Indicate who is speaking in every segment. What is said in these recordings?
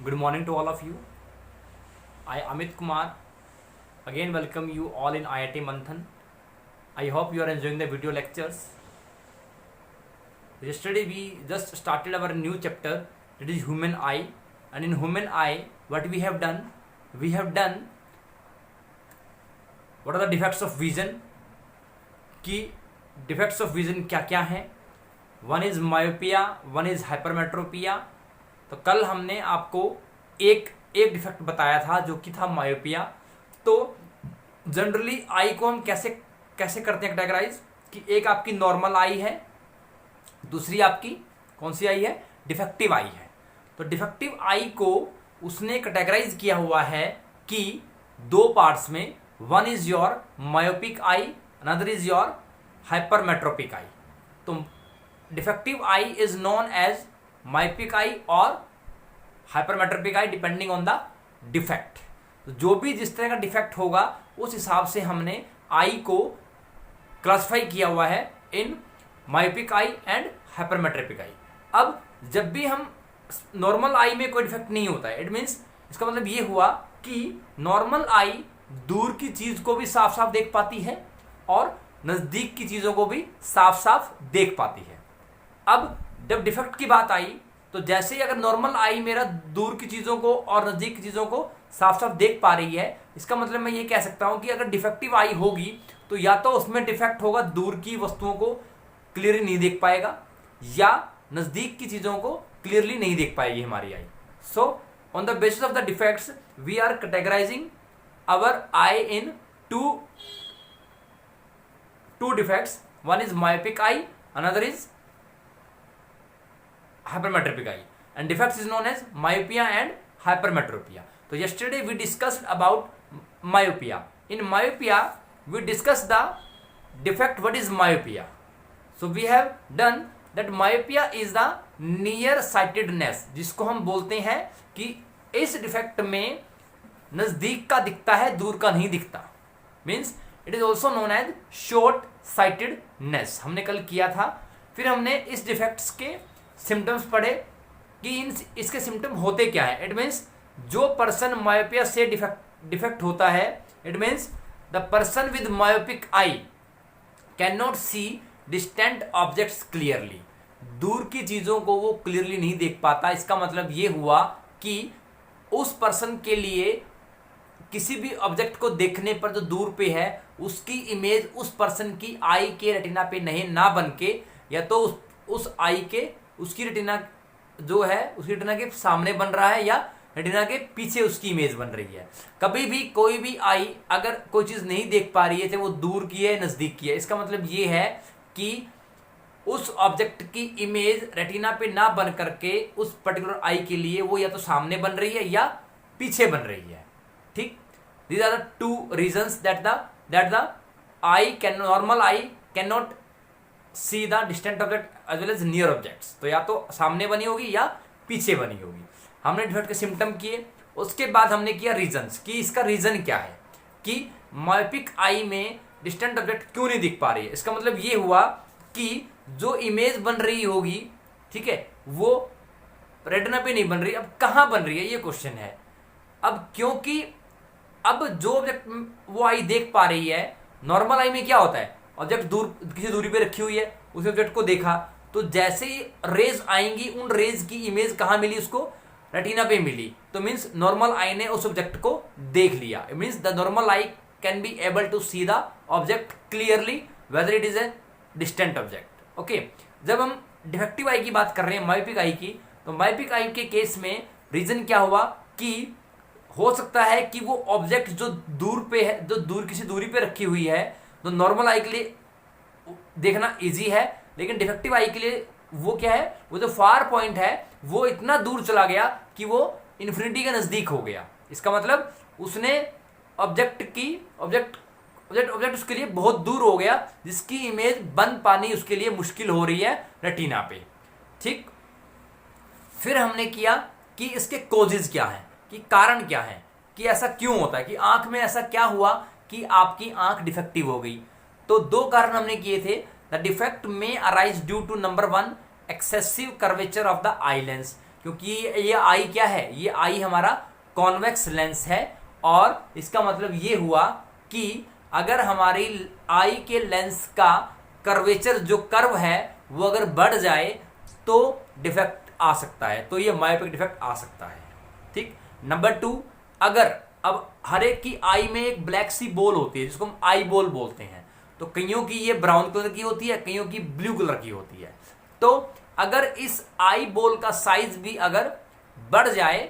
Speaker 1: Good morning to all of you. I Amit Kumar again welcome you all in IIT Manthan. I hope you are enjoying the video lectures. Yesterday we just started our new chapter, that is human eye, and in human eye what we have done what are the defects of vision, कि defects of vision क्या क्या हैं. One is myopia, one is hypermetropia. तो कल हमने आपको एक defect बताया था जो कि था मायोपिया. तो जनरली आई को हम कैसे करते हैं कैटेगराइज, कि एक आपकी नॉर्मल आई है, दूसरी आपकी कौन सी आई है, डिफेक्टिव आई है. तो डिफेक्टिव आई को उसने कैटेगराइज किया हुआ है कि दो पार्ट्स में, one is your myopic eye, another is your hypermetropic eye. तो defective eye is known as myopic eye और hypermetropic eye depending on the defect. तो जो भी जिस तरह का डिफेक्ट होगा उस हिसाब से हमने आई को क्लासिफाई किया हुआ है इन मायोपिक आई एंड हाइपरमेट्रोपिक आई. अब जब भी हम नॉर्मल आई में कोई डिफेक्ट नहीं होता है, इट मीन्स इसका मतलब ये हुआ कि नॉर्मल आई दूर की चीज को भी साफ साफ देख पाती है और नजदीक की चीजों को भी साफ साफ देख पाती है. अब जब डिफेक्ट की बात आई तो जैसे ही अगर नॉर्मल आई मेरा दूर की चीज़ों को और नज़दीक की चीज़ों को साफ साफ देख पा रही है, इसका मतलब मैं ये कह सकता हूँ कि अगर डिफेक्टिव आई होगी तो या तो उसमें डिफेक्ट होगा, दूर की वस्तुओं को क्लियरली नहीं देख पाएगा, या नज़दीक की चीज़ों को क्लियरली नहीं देख पाएगी हमारी eye. So on the basis of the defects we are categorizing our eye in two defects. One is myopic eye, another is hypermetropic eye, and defects is known as myopia and hypermetropia. So yesterday we discussed about myopia. In myopia we discussed the defect what is myopia. So we have done that myopia is the near sightedness, जिसको हम बोलते हैं कि इस defect में नजदीक का दिखता है, दूर का नहीं दिखता. Means it is also known as short sightedness. हमने कल किया था. फिर हमने इस डिफेक्ट्स के सिम्टम्स पढ़े कि इसके सिम्टम होते क्या है. इट मीन्स जो पर्सन मायोपिया से डिफेक्ट होता है, it means the person with myopic eye can not see distant objects clearly. दूर की चीज़ों को वो क्लियरली नहीं देख पाता. इसका मतलब ये हुआ कि उस पर्सन के लिए किसी भी ऑब्जेक्ट को देखने पर जो दूर पे है उसकी इमेज उस पर्सन की आई के रेटिना पे नहीं ना बन के, या तो उस आई के उसकी रेटिना जो है उसकी रेटिना के सामने बन रहा है या रेटिना के पीछे उसकी इमेज बन रही है. कभी भी कोई भी आई अगर कोई चीज़ नहीं देख पा रही है चाहे वो दूर की है नज़दीक की है, इसका मतलब ये है कि उस ऑब्जेक्ट की इमेज रेटिना पे ना बन करके उस पर्टिकुलर आई के लिए वो या तो सामने बन रही है या पीछे बन रही है. ठीक, these are the two reasons that the eye can normal eye can not see the distant object as well as near objects. तो या तो सामने बनी होगी या पीछे बनी होगी. हमने डिफेक्ट के सिम्टम किए. उसके बाद हमने किया रीजंस, कि इसका रीजन क्या है कि मायोपिक आई में डिस्टेंट ऑब्जेक्ट क्यों नहीं दिख पा रही है. इसका मतलब ये हुआ कि जो इमेज बन रही होगी, ठीक है, वो रेटिना पे नहीं बन रही. अब कहाँ बन रही है ये क्वेश्चन है. अब क्योंकि अब जो ऑब्जेक्ट वो आई देख पा रही है, नॉर्मल आई में क्या होता है, ऑब्जेक्ट दूर किसी दूरी पे रखी हुई है, उस ऑब्जेक्ट को देखा तो जैसे ही रेज आएंगी उन रेज की इमेज कहाँ मिली, उसको रेटिना पे मिली. तो मीन्स नॉर्मल आई ने उस ऑब्जेक्ट को देख लिया. It means the normal eye can be able to see the object clearly whether it is a distant object. Okay, जब हम डिफेक्टिव आई की बात कर रहे हैं मायोपिक आई की, तो मायोपिक आई के केस में रीजन क्या हुआ कि हो सकता है कि वो ऑब्जेक्ट जो दूर पे है, जो दूर किसी दूरी पे रखी हुई है, तो नॉर्मल आई के लिए देखना इजी है, लेकिन डिफेक्टिव आई के लिए वो क्या है, वो जो फार पॉइंट है वो इतना दूर चला गया कि वो इन्फिनिटी के नज़दीक हो गया. इसका मतलब उसने ऑब्जेक्ट उसके लिए बहुत दूर हो गया, जिसकी इमेज बन पानी उसके लिए मुश्किल हो रही है रेटिना पे. ठीक, फिर हमने किया कि इसके कॉजेज क्या हैं, कि कारण क्या है, कि ऐसा क्यों होता है, कि आंख में ऐसा क्या हुआ कि आपकी आंख डिफेक्टिव हो गई. तो दो कारण हमने किए थे. The defect may arise due to number one excessive curvature of the eye lens, क्योंकि ये आई क्या है, ये आई हमारा कॉन्वेक्स लेंस है, और इसका मतलब ये हुआ कि अगर हमारी आई के लेंस का कर्वेचर जो कर्व है वो अगर बढ़ जाए तो डिफेक्ट आ सकता है, तो ये मायोपिक डिफेक्ट आ सकता है। ठीक। नंबर 2, अगर अब हर एक की आई में एक ब्लैक सी बॉल होती है जिसको हम आई बॉल बोलते हैं, तो कईयों की ये ब्राउन कलर की होती है, कईयों की ब्लू कलर की होती है। तो अगर इस आई बॉल का साइज भी अगर बढ़ जाए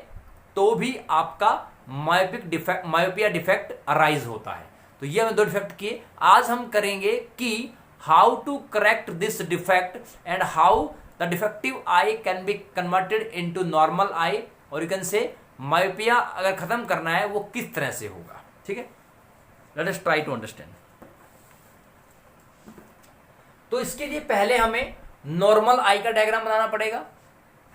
Speaker 1: तो भी आपका मायोपिया डिफेक्ट अराइज होता है। तो ये हमें 2 डिफेक्ट किए। आज हम करेंगे कि how to correct this defect and how the defective eye can be converted into normal eye, और यू कैन से मायोपिया अगर खत्म करना है वो किस तरह से होगा। ठीक है, let us try to understand. तो इसके लिए पहले हमें नॉर्मल आई का डायग्राम बनाना पड़ेगा।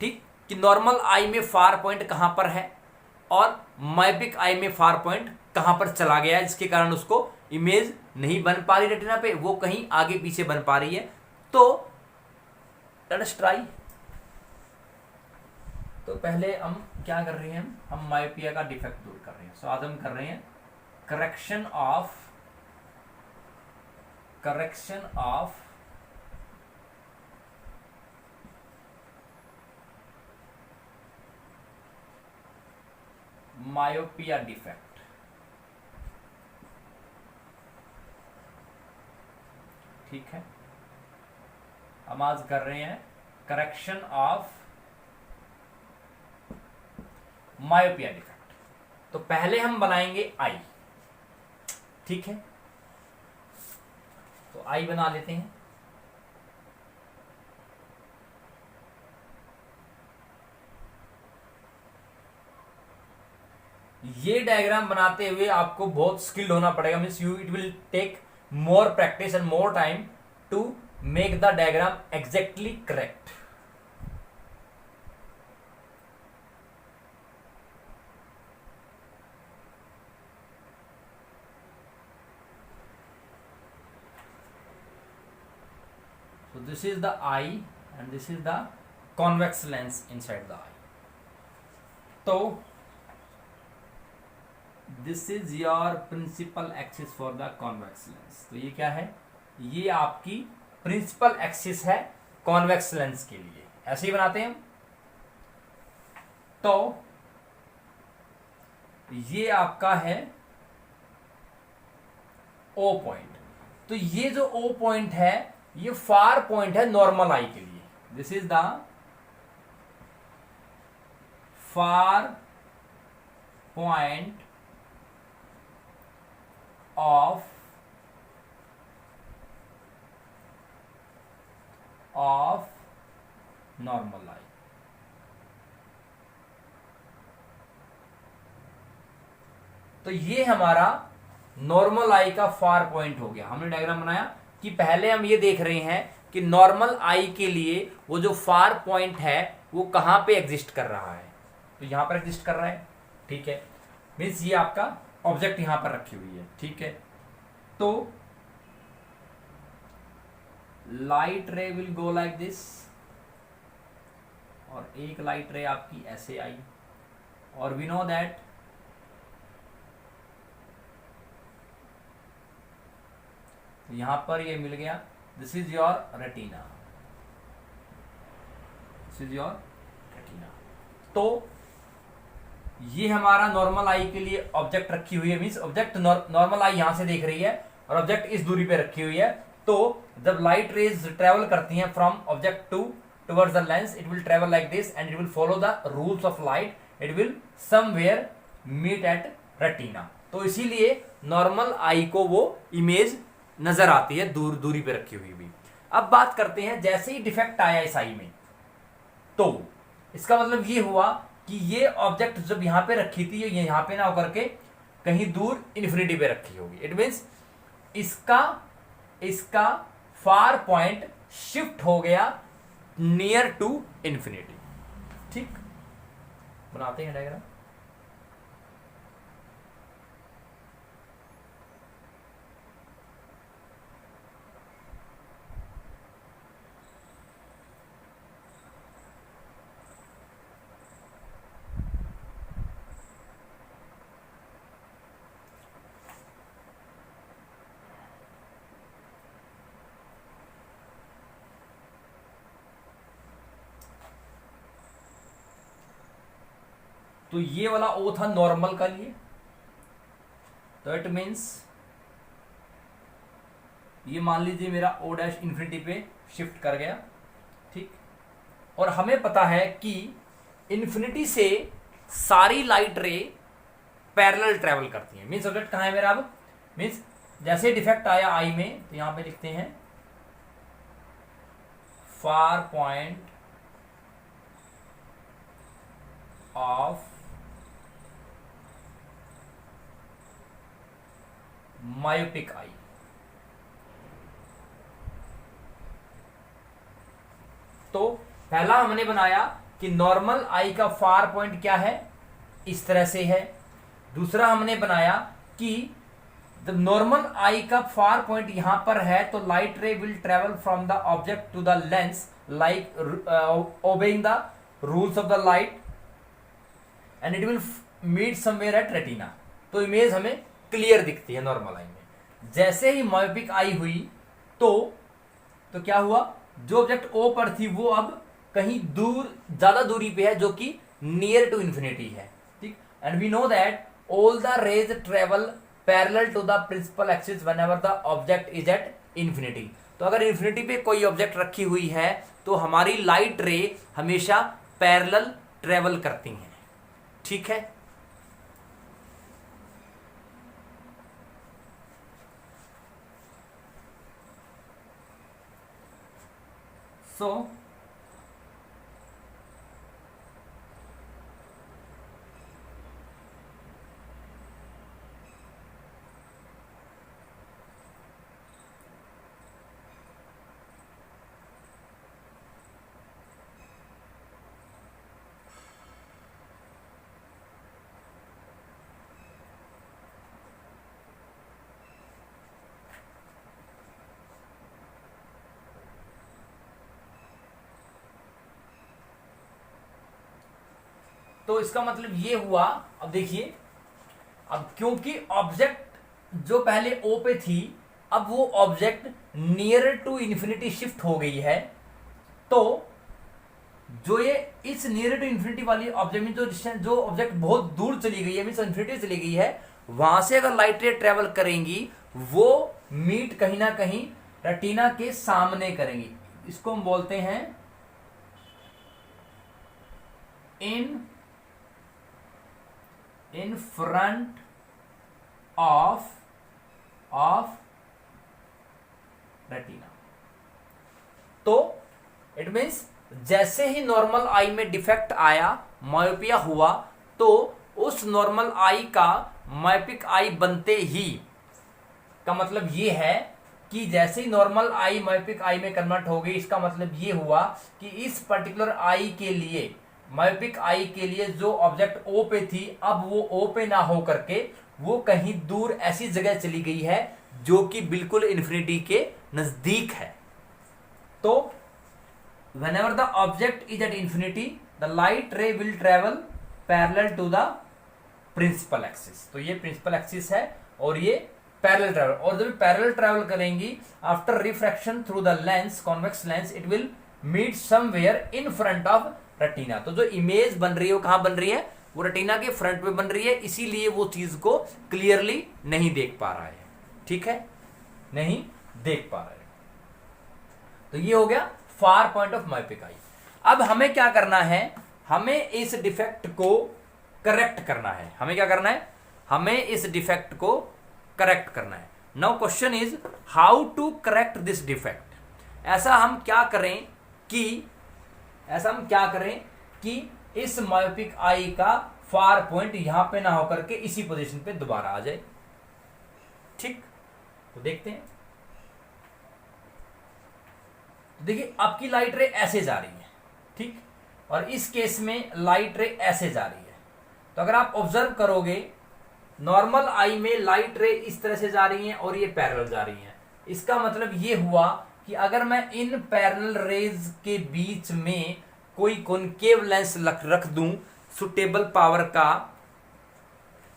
Speaker 1: ठीक, कि नॉर्मल आई में फार पॉइंट कहां पर है और मायोपिक आई में फार पॉइंट कहां पर चला गया है, जिसके कारण उसको इमेज नहीं बन पा रही रेटिना पे, वो कहीं आगे पीछे बन पा रही है। तो लेट अस ट्राई। तो पहले हम क्या कर रहे हैं, हम मायोपिया का डिफेक्ट दूर कर रहे हैं। सो आज हम कर रहे हैं करेक्शन ऑफ मायोपिया डिफेक्ट। ठीक है, हम आज कर रहे हैं करेक्शन ऑफ मायोपिया डिफेक्ट। तो पहले हम बनाएंगे आई। ठीक है, तो आई बना लेते हैं। ये डायग्राम बनाते हुए आपको बहुत स्किल्ड होना पड़ेगा, means it will take more practice and more time to make the diagram exactly correct. So this is the eye and this is the convex lens inside the eye. तो this is your principal axis for the convex lens. तो ये क्या है, ये आपकी principal axis है convex lens के लिए, ऐसे ही बनाते हैं हम। तो ये आपका है ओ पॉइंट। तो ये जो ओ पॉइंट है ये फार पॉइंट है नॉर्मल आई के लिए। This is the far point of normal eye. तो ये हमारा नॉर्मल आई का फार पॉइंट हो गया। हमने डायग्राम बनाया कि पहले हम ये देख रहे हैं कि नॉर्मल आई के लिए वो जो फार पॉइंट है वो कहां पे एग्जिस्ट कर रहा है, तो यहां पर एग्जिस्ट कर रहा है। ठीक है, मीन्स ये आपका ऑब्जेक्ट यहां पर रखी हुई है। ठीक है, तो light ray will go like this, और एक लाइट रे आपकी ऐसे आई, और वी नो दैट यहां पर ये मिल गया। This is your retina, this is your retina. तो ये हमारा नॉर्मल आई के लिए ऑब्जेक्ट रखी हुई है, मीन्स ऑब्जेक्ट नॉर्मल आई यहां से देख रही है और ऑब्जेक्ट इस दूरी पे रखी हुई है। तो जब लाइट रेज ट्रेवल करती हैं from object towards the lens, it will travel like this and it will follow the rules of light, it will somewhere meet at retina. तो इसीलिए नॉर्मल आई को वो इमेज नजर आती है दूरी पे रखी हुई भी। अब बात करते हैं, जैसे ही डिफेक्ट आया इस आई में, तो इसका मतलब ये हुआ कि ये ऑब्जेक्ट जब यहां पे रखी थी ये यहां पे ना होकर के कहीं दूर इन्फिनिटी पे रखी होगी। इट मीन्स इसका फार पॉइंट शिफ्ट हो गया नियर टू इन्फिनिटी। ठीक, बनाते हैं डायग्राम। तो ये वाला ओ था नॉर्मल का लिए, तो इट मीन्स ये मान लीजिए मेरा ओ डैश इन्फिनिटी पे शिफ्ट कर गया, ठीक। और हमें पता है कि इन्फिनिटी से सारी लाइट रे पैरेलल ट्रेवल करती है। मीन्स ऑब्जेक्ट कहाँ है मेरा अब, मीन्स जैसे डिफेक्ट आया आई में, तो यहां पे लिखते हैं फार पॉइंट ऑफ मायोपिक आई। तो पहला हमने बनाया कि नॉर्मल आई का फार पॉइंट क्या है, इस तरह से है। दूसरा हमने बनाया कि द नॉर्मल आई का फार पॉइंट यहां पर है, तो light ray will travel from the object to the lens like obeying the rules of the light and it will meet somewhere at retina. तो इमेज हमें क्लियर दिखती है नॉर्मल आई में। जैसे ही मायोपिक आई हुई तो क्या हुआ, जो ऑब्जेक्ट ओ पर थी वो अब कहीं दूर, ज्यादा दूरी पे है, जो कि नियर टू इन्फिनिटी है, ठीक। And we know that all the rays travel parallel to the principal axis whenever the object is at infinity. तो अगर इन्फिनिटी पे कोई ऑब्जेक्ट रखी हुई है तो हमारी लाइट रे हमेशा पैरेलल ट्रेवल करती हैं, ठीक है। सो तो इसका मतलब ये हुआ, अब देखिए, अब क्योंकि ऑब्जेक्ट जो पहले ओ पे थी, अब वो object near to infinity shift हो गई है, तो जो ये इस नियर टू इन्फिनिटी वाली ऑब्जेक्ट में जो ऑब्जेक्ट बहुत दूर चली गई है, मीन्स इन्फिनिटी चली गई है, वहां से अगर लाइट रे ट्रेवल करेंगी वो मीट कहीं ना कहीं रेटिना के सामने करेंगी। इसको हम बोलते हैं इन फ्रंट ऑफ रेटिना। तो इट मीन्स जैसे ही नॉर्मल आई में डिफेक्ट आया, मायोपिया हुआ, तो उस नॉर्मल आई का मायोपिक आई बनते ही का मतलब ये है कि जैसे ही नॉर्मल आई मायोपिक आई में कन्वर्ट हो गई, इसका मतलब ये हुआ कि इस पर्टिकुलर आई के लिए, मायोपिक आई के लिए जो ऑब्जेक्ट ओ पे थी, अब वो ओ पे ना हो करके वो कहीं दूर ऐसी जगह चली गई है जो कि बिल्कुल इन्फिनिटी के नजदीक है। तो whenever the object is at infinity the light ray will travel parallel to the principal axis। तो ये प्रिंसिपल एक्सिस है और ये पैरेलल ट्रेवल, और जब पैरेलल ट्रेवल करेंगी after refraction through the lens, convex lens, it will meet somewhere in front of retina. तो जो इमेज बन रही है वो कहां बन रही है, वो रेटिना के फ्रंट में बन रही है, इसीलिए वो चीज को क्लियरली नहीं देख पा रहा है, ठीक है, नहीं देख पा रहा है। तो ये हो गया फार पॉइंट ऑफ मायोपिक आई। अब हमें क्या करना है, हमें इस डिफेक्ट को करेक्ट करना है। हमें क्या करना है, हमें इस डिफेक्ट को करेक्ट करना है। Now question is how to correct this defect. ऐसा हम क्या करें कि इस मायोपिक आई का फार पॉइंट यहां पे ना होकर के इसी पोजीशन पे दोबारा आ जाए, ठीक। तो देखते हैं, देखिए आपकी लाइट रे ऐसे जा रही है, ठीक, और इस केस में लाइट रे ऐसे जा रही है। तो अगर आप ऑब्जर्व करोगे, नॉर्मल आई में लाइट रे इस तरह से जा रही हैं और ये पैरेलल जा रही हैं। इसका मतलब ये हुआ कि अगर मैं इन पैरेलल रेज के बीच में कोई कॉनकेव लेंस रख दूं सुटेबल पावर का,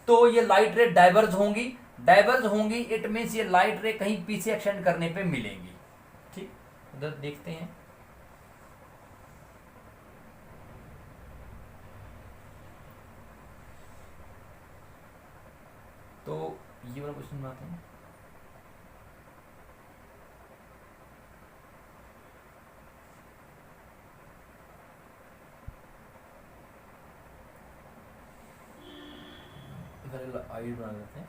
Speaker 1: तो ये लाइट रे डाइवर्ज होंगी, इट मीन्स ये लाइट रे कहीं पीछे एक्सटेंड करने पे मिलेंगी, ठीक। उधर देखते हैं, इजी वाला क्वेश्चन बनाते हैं। इधर आई बना देते हैं।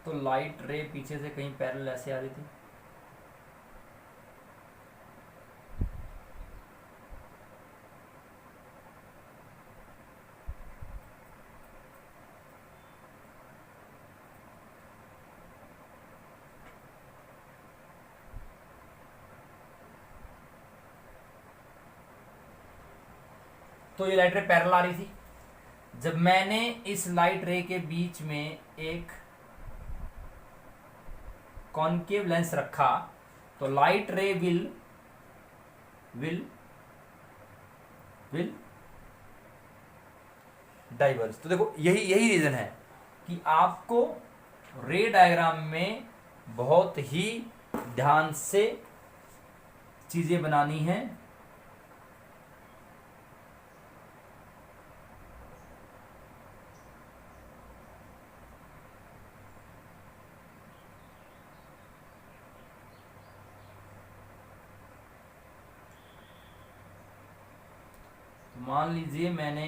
Speaker 1: तो लाइट रे पीछे से कहीं पैरेलल ऐसे आ रही थी, तो ये लाइट रे पैरेलल आ रही थी। जब मैंने इस लाइट रे के बीच में एक कॉनकेव लेंस रखा तो लाइट रे विल डाइवर्ज। तो देखो यही रीजन है कि आपको रे डायग्राम में बहुत ही ध्यान से चीजें बनानी है। मान लीजिए मैंने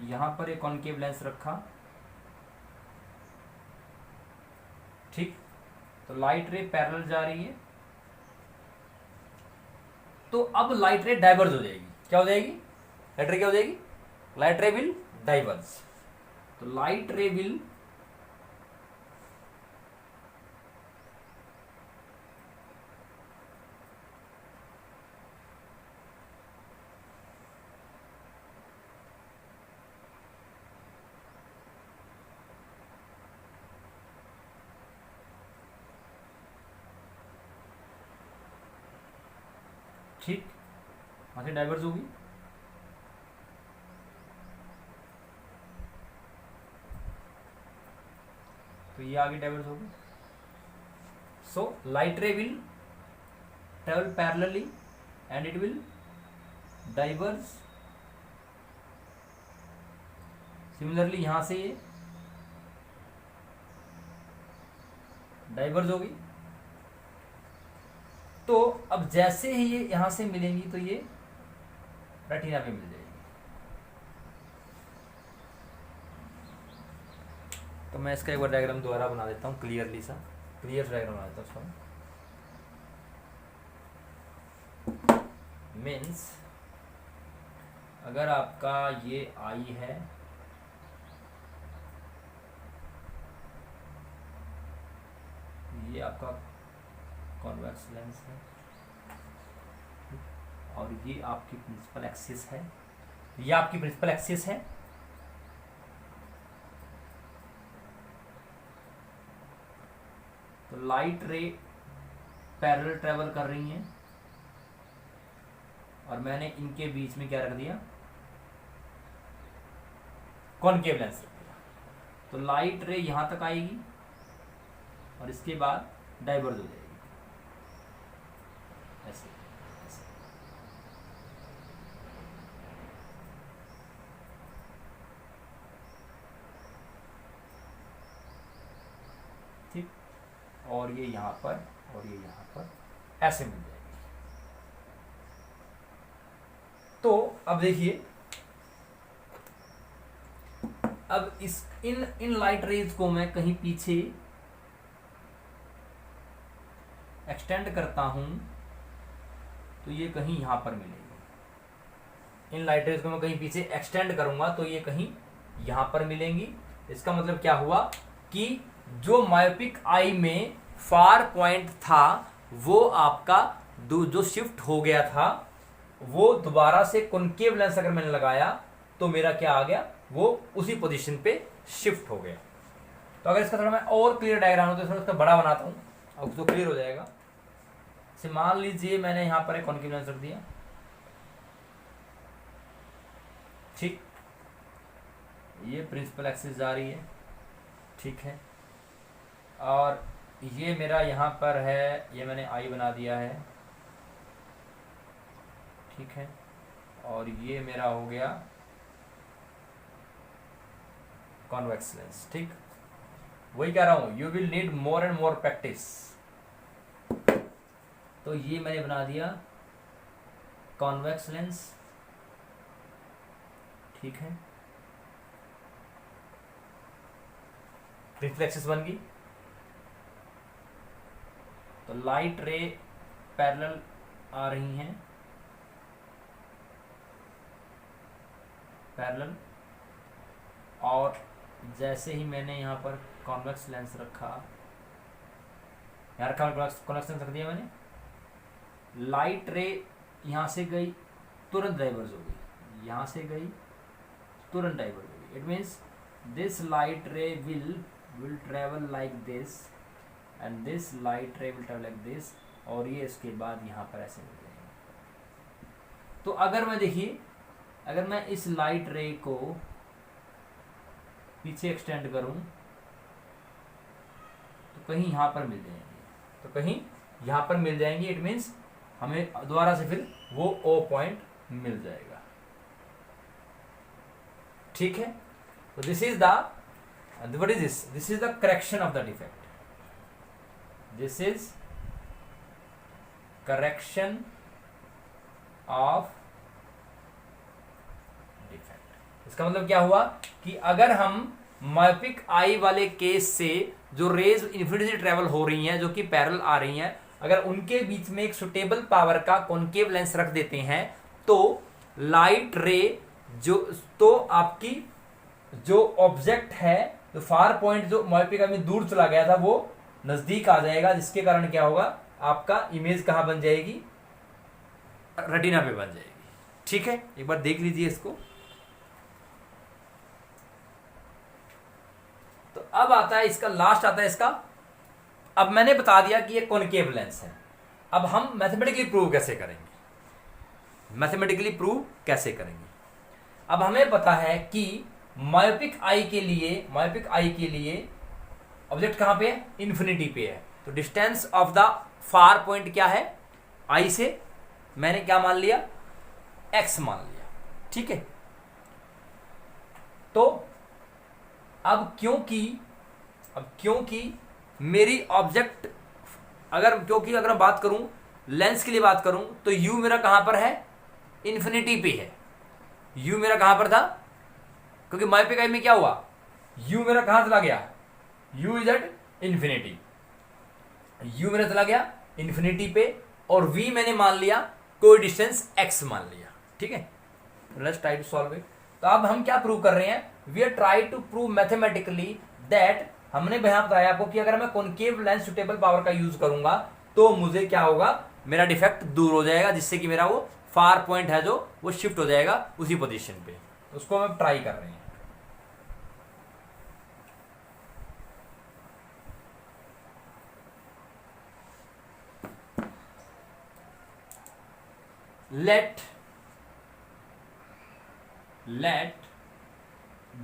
Speaker 1: यहां पर एक कॉनकेव लेंस रखा, ठीक, तो लाइट रे पैरेलल जा रही है, तो अब लाइट रे डाइवर्ज हो जाएगी। क्या हो जाएगी? लाइट रे क्या हो जाएगी? Light ray will diverge. तो लाइट रे विल ठीक, वहां से डाइवर्स होगी। तो ये आगे डाइवर्स होगी। So light ray will travel parallelly and it will diverse. Similarly यहां से ये डाइवर्स होगी। तो अब जैसे ही ये यहां से मिलेंगी तो ये रेटिना पे मिल जाएगी। तो मैं इसका एक बार डायग्राम दोबारा बना देता हूँ, क्लियर डायग्राम बना देता हूँ। मीन्स अगर आपका ये आई है, ये आपका कॉन्वेक्स लेंस है और ये आपकी प्रिंसिपल एक्सिस है, ये आपकी प्रिंसिपल एक्सिस है। तो लाइट रे पैरेलल ट्रेवल कर रही हैं और मैंने इनके बीच में क्या रख दिया? कॉनकेव लेंस रख दिया। तो लाइट रे यहां तक आएगी और इसके बाद डाइवर्ज हो जाएगी ऐसे। ठीक, और ये यहां पर और ये यहां पर ऐसे मिल जाएगी। तो अब देखिए, अब इस इन लाइट रेज को मैं कहीं पीछे एक्सटेंड करता हूं तो ये कहीं यहां पर मिलेगी। इन लाइट रेज को मैं कहीं पीछे एक्सटेंड करूंगा तो ये कहीं यहां पर मिलेंगी। इसका मतलब क्या हुआ कि जो मायोपिक आई में फार पॉइंट था वो आपका जो शिफ्ट हो गया था, वो दोबारा से कॉनकेव लेंस अगर मैंने लगाया तो मेरा क्या आ गया? वो उसी पोजीशन पे शिफ्ट हो गया। तो अगर इसका थोड़ा मैं और क्लियर डायग्राम हो तो थोड़ा उसका बड़ा बनाता हूँ, अब तो क्लियर हो जाएगा। जैसे मान लीजिए मैंने यहाँ पर एक कॉन्केव लेंस रख दिया, ठीक, ये प्रिंसिपल एक्सिस जा रही है, ठीक है, और ये मेरा यहाँ पर है, ये मैंने आई बना दिया है, ठीक है, और ये मेरा हो गया कॉन्वेक्स लेंस, ठीक। वही कह रहा हूँ, you will need more and more practice. तो ये मैंने बना दिया कॉन्वेक्स लेंस, ठीक है, प्रिंसिपल एक्सिस बन गई। तो लाइट रे पैरेलल आ रही हैं, पैरेलल, और जैसे ही मैंने यहाँ पर कॉन्वेक्स लेंस रखा, यहाँ रखा कॉन्वेक्स लेंस रख दिया मैंने, लाइट रे यहाँ से गई तुरंत डाइवर्ज हो गई, यहाँ से गई तुरंत डाइवर्ज हो गई। It means this light ray will travel like this and this light ray will travel like this, और ये इसके बाद यहाँ पर ऐसे मिल जाएंगे। तो अगर मैं देखिए, अगर मैं इस लाइट रे को पीछे एक्सटेंड करूं तो कहीं यहाँ पर मिल जाएंगे, तो कहीं यहाँ पर मिल जाएंगे। इट मीन्स हमें दोबारा से फिर वो ओ पॉइंट मिल जाएगा, ठीक है। तो this is the what is this is the correction of the defect, this is correction of defect. इसका मतलब क्या हुआ कि अगर हम मायोपिक आई वाले केस से जो रेज इन्फिनिटी से ट्रेवल हो रही हैं, जो कि पैरेलल आ रही हैं, अगर उनके बीच में एक सुटेबल पावर का कॉन्केव लेंस रख देते हैं तो लाइट रे जो, तो आपकी जो ऑब्जेक्ट है, जो फार पॉइंट जो मायोपिक आई में दूर चला गया था वो नजदीक आ जाएगा, जिसके कारण क्या होगा, आपका इमेज कहां बन जाएगी, रेटिना पे बन जाएगी, ठीक है। एक बार देख लीजिए इसको। तो अब आता है इसका लास्ट, आता है इसका, अब मैंने बता दिया कि ये कॉनकेव लेंस है। अब हम मैथमेटिकली प्रूव कैसे करेंगे, मैथमेटिकली प्रूव कैसे करेंगे। अब हमें पता है कि मायोपिक आई के लिए ऑब्जेक्ट कहां पे है, इन्फिनिटी पे है। तो distance of the far point क्या है, आई से मैंने क्या मान लिया, एक्स मान लिया, ठीक है। तो अब क्योंकि मेरी ऑब्जेक्ट क्योंकि अगर मैं बात करूं, लेंस के लिए बात करूं, तो यू मेरा कहां पर है, इन्फिनिटी पे है। यू मेरा कहां पर था, क्योंकि मायोपिक आई में क्या हुआ, यू मेरा कहां चला गया, you is at infinity, you मेरा चला गया इन्फिनिटी पे, और v मैंने मान लिया कोई डिस्टेंस x मान लिया, ठीक है। Let's try to solve it. तो अब हम क्या प्रूव कर रहे हैं, we are try to prove mathematically that, हमने यहां बताया आपको कि अगर मैं कॉनकेव लेंस सुटेबल पावर का यूज करूंगा तो मुझे क्या होगा, मेरा डिफेक्ट दूर हो जाएगा, जिससे कि मेरा वो फार पॉइंट है जो वो शिफ्ट हो जाएगा उसी पोजीशन पे। उसको हम ट्राई कर रहे हैं। let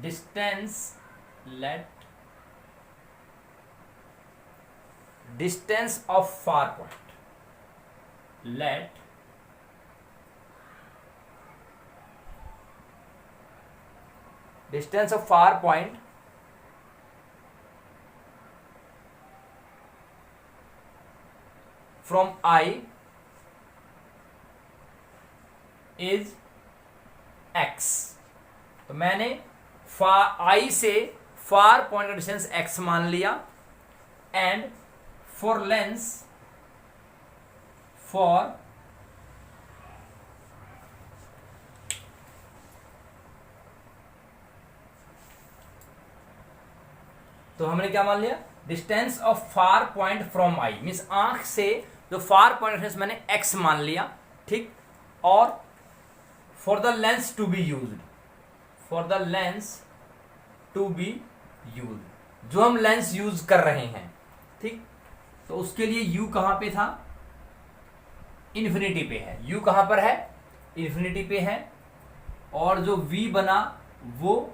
Speaker 1: distance of far point, let distance of far point from I is x। तो मैंने आई से फार पॉइंट का डिस्टेंस x मान लिया, एंड फॉर लेंस तो हमने क्या मान लिया, distance of far point from I, means आंख से जो फार पॉइंट डिस्टेंस मैंने x मान लिया, ठीक। और for the lens to be used जो हम लेंस यूज कर रहे हैं, ठीक। तो उसके लिए u कहां पे था, इन्फिनिटी पे है। u कहां पर है, इन्फिनिटी पे है। और जो v बना वो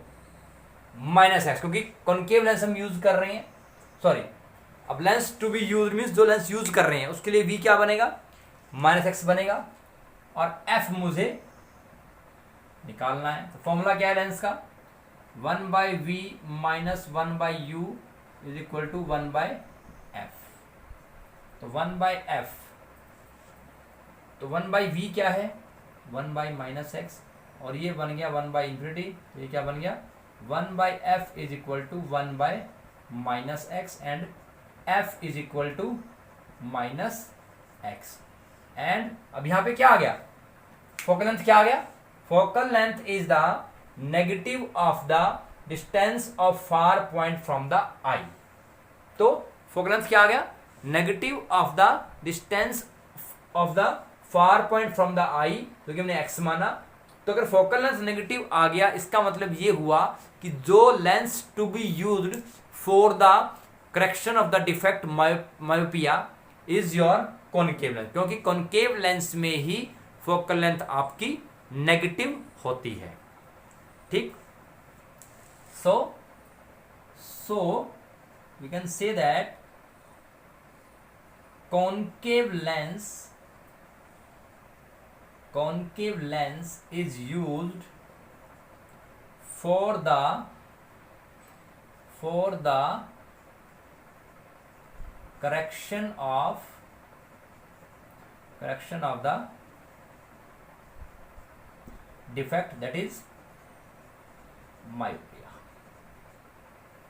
Speaker 1: -x, क्योंकि कॉन्केव लेंस हम यूज कर रहे हैं, सॉरी, अब lens to be use means जो लेंस यूज कर रहे हैं उसके लिए v क्या बनेगा, -x बनेगा। और f मुझे निकालना है। तो फॉर्मूला क्या है लेंस का, 1/v - 1/u is equal to 1/f। तो 1/f, तो 1/v क्या है, 1/-x, और ये बन गया 1/∞। ये क्या बन गया, 1/f is equal to 1/-x and f is equal to -x। And अब यहां पे क्या आ गया, फोकल लेंथ क्या आ गया, focal length is the negative of the distance of far point from the eye. तो फोकल लेंथ क्या आ गया, negative of the distance of the far point from the eye, क्योंकि हमने x माना। तो अगर फोकल लेंथ नेगेटिव आ गया, इसका मतलब ये हुआ कि जो lens to be used for the correction of the defect myopia is your concave lens, क्योंकि कॉनकेव लेंस में ही फोकल लेंथ आपकी नेगेटिव होती है, ठीक। So we can say that concave lens is used for the correction of the defect, that is myopia।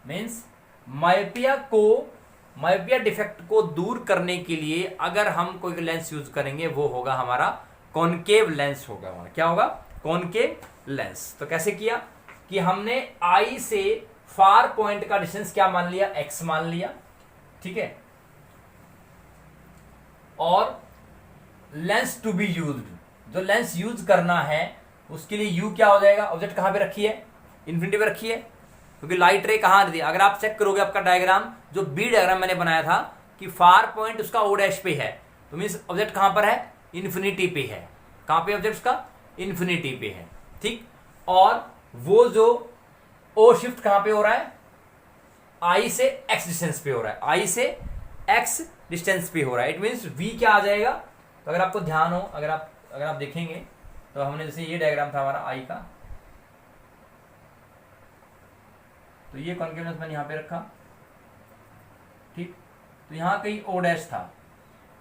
Speaker 1: Means myopia defect को दूर करने के लिए अगर हम कोई लेंस यूज करेंगे वो होगा हमारा कॉनकेव लेंस होगा। हमारा क्या होगा, कॉनकेव लेंस। तो कैसे किया कि हमने आई से फार पॉइंट का डिस्टेंस क्या मान लिया, x मान लिया, ठीक है। और लेंस टू बी यूज्ड, जो लेंस यूज करना है उसके लिए u क्या हो जाएगा, ऑब्जेक्ट कहां पे रखी है, इन्फिनिटी पे रखी है, क्योंकि लाइट रे कहां दी। अगर आप चेक करोगे आपका डायग्राम, जो बी डायग्राम मैंने बनाया था कि फार पॉइंट उसका ओ डैश पे है, तो मीन्स ऑब्जेक्ट कहां पर है, इन्फिनिटी पे है। कहां पे ऑब्जेक्ट उसका, इन्फिनिटी पे है, ठीक। और वो जो ओ शिफ्ट कहां पे हो रहा है, आई से एक्स डिस्टेंस पे हो रहा है, आई से एक्स डिस्टेंस पे हो रहा है। इट मीन्स वी क्या आ जाएगा। तो अगर आपको ध्यान हो, अगर आप देखेंगे तो हमने जैसे ये डायग्राम था हमारा आई का, तो ये कॉन्केव लेंस मैंने यहां पे रखा, ठीक। तो यहां कहीं ओ डैश था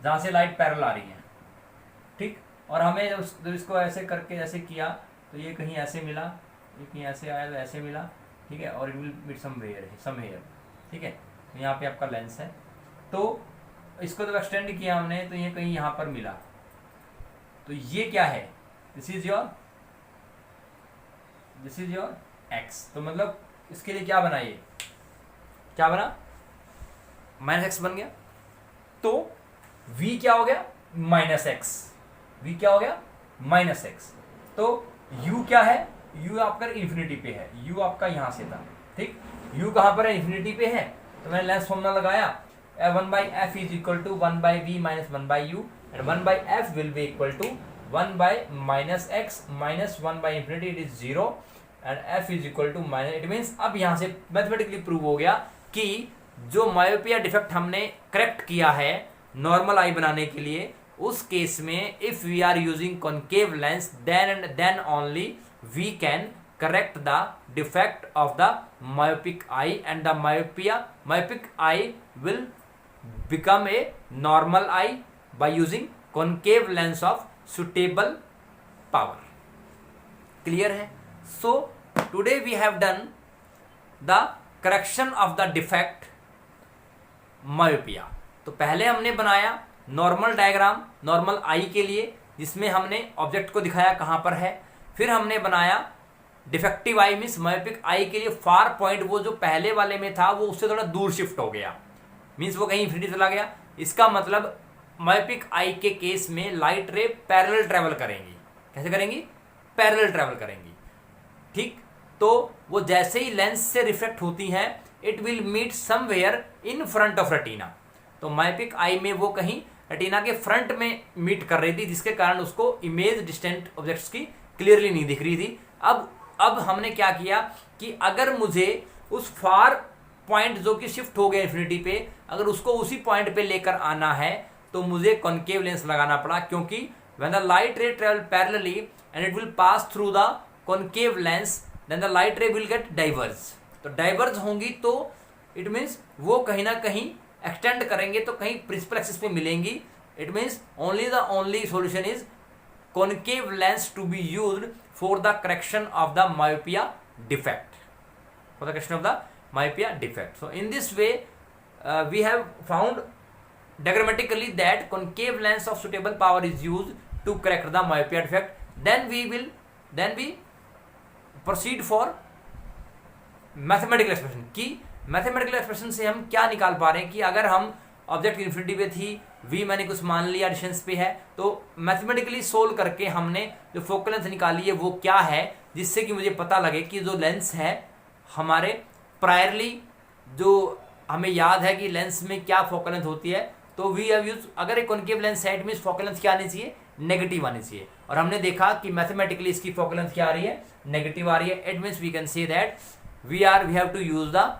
Speaker 1: जहां से लाइट पैरेलल आ रही है, ठीक। और हमें जब इसको ऐसे करके ऐसे किया तो ये कहीं ऐसे मिला, ये कहीं ऐसे आया तो ऐसे मिला, ठीक है। और it will meet somewhere, ठीक है। तो यहाँ पे आपका लेंस है, तो इसको जब एक्सटेंड किया हमने तो ये कहीं यहाँ पर मिला, तो ये क्या है, दिस इज योर एक्स। तो मतलब इसके लिए क्या बना, ये क्या बना, -x बन गया। तो v क्या हो गया, -x, v क्या हो गया, -x। तो u क्या है, u आपका इन्फिनिटी पे है, u आपका यहां से था, ठीक। u कहां पर है, इन्फिनिटी पे है। तो मैंने लेंस फॉर्मूला लगाया, 1/f is equal to 1/v - 1/u and 1/f will be equal to 1/-x - 1/∞, it is 0 and f is equal to minus. It means अब यहां से मैथमेटिकली प्रूव हो गया कि जो मायोपिया डिफेक्ट हमने करेक्ट किया है नॉर्मल आई बनाने के लिए, उस केस में if we are using concave lens then only we can correct the defect of the myopic eye and the myopic eye will become a normal eye by using concave lens of suitable power। clear है। so today we have done the correction of the defect myopia। तो पहले हमने बनाया normal diagram normal eye के लिए, जिसमें हमने object को दिखाया कहां पर है। फिर हमने बनाया defective I means myopic eye के लिए फार पॉइंट, वो जो पहले वाले में था वो उससे थोड़ा दूर शिफ्ट हो गया, मीन्स वो कहीं इन्फिनिटी चला गया। इसका मतलब मायोपिक आई के केस में लाइट रे पैरेलल ट्रेवल करेंगी। कैसे करेंगी, पैरेलल ट्रेवल करेंगी, ठीक। तो वो जैसे ही लेंस से रिफ्लेक्ट होती हैं it will meet somewhere in front of retina. तो मायोपिक आई में वो कहीं रेटिना के फ्रंट में मीट कर रही थी, जिसके कारण उसको इमेज डिस्टेंट ऑब्जेक्ट्स की क्लियरली नहीं दिख रही थी. अब हमने क्या किया कि अगर मुझे उस फार पॉइंट जो कि शिफ्ट हो गया इन्फिनिटी पे, अगर उसको उसी पॉइंट पे लेकर आना है तो मुझे कॉन्केव लेंस लगाना पड़ा, क्योंकि when the light ray travel parallelly and it will pass through the concave lens, then the light ray will get diverge. तो डाइवर्ज होंगी तो इट मीन्स वो कहीं ना कहीं एक्सटेंड करेंगे तो कहीं प्रिंसिपल एक्सिस पे मिलेंगी. It means only solution is concave lens to be used for the correction of the myopia defect. For the correction of the myopia defect. So in this way, we have found diagrammatically that concave lens of suitable power is used to correct the myopia defect. Then we proceed for mathematical expression. कि mathematical expression से हम क्या निकाल पा रहे हैं कि अगर हम ऑब्जेक्ट इन्फिनिटी पे थी, v मैंने कुछ मान लिया डिस्टेंस पे है, तो मैथमेटिकली सोल्व करके हमने जो फोकल लेंथ निकाली है वो क्या है, जिससे कि मुझे पता लगे कि जो लेंस है हमारे प्रायरली जो हमें याद है कि लेंस में क्या फोकल लेंथ होती है, तो वी हैव यूज अगर एक कॉन्केव लेंस है इट मींस फोकल लेंथ क्या आनी चाहिए, नेगेटिव आनी चाहिए. और हमने देखा कि मैथमेटिकली इसकी फोकल लेंथ क्या आ रही है, नेगेटिव आ रही है. It means we can say that we have to use the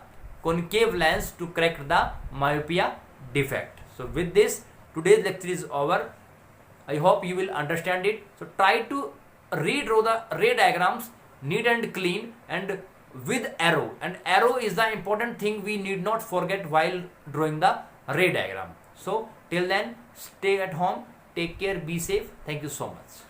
Speaker 1: concave lens to correct the myopia defect. So with this, today's lecture is over. I hope you will understand it. So try to redraw the ray diagrams neat and clean and with arrow. And arrow is the important thing we need not forget while drawing the ray diagram. So till then, stay at home, take care, be safe. Thank you so much.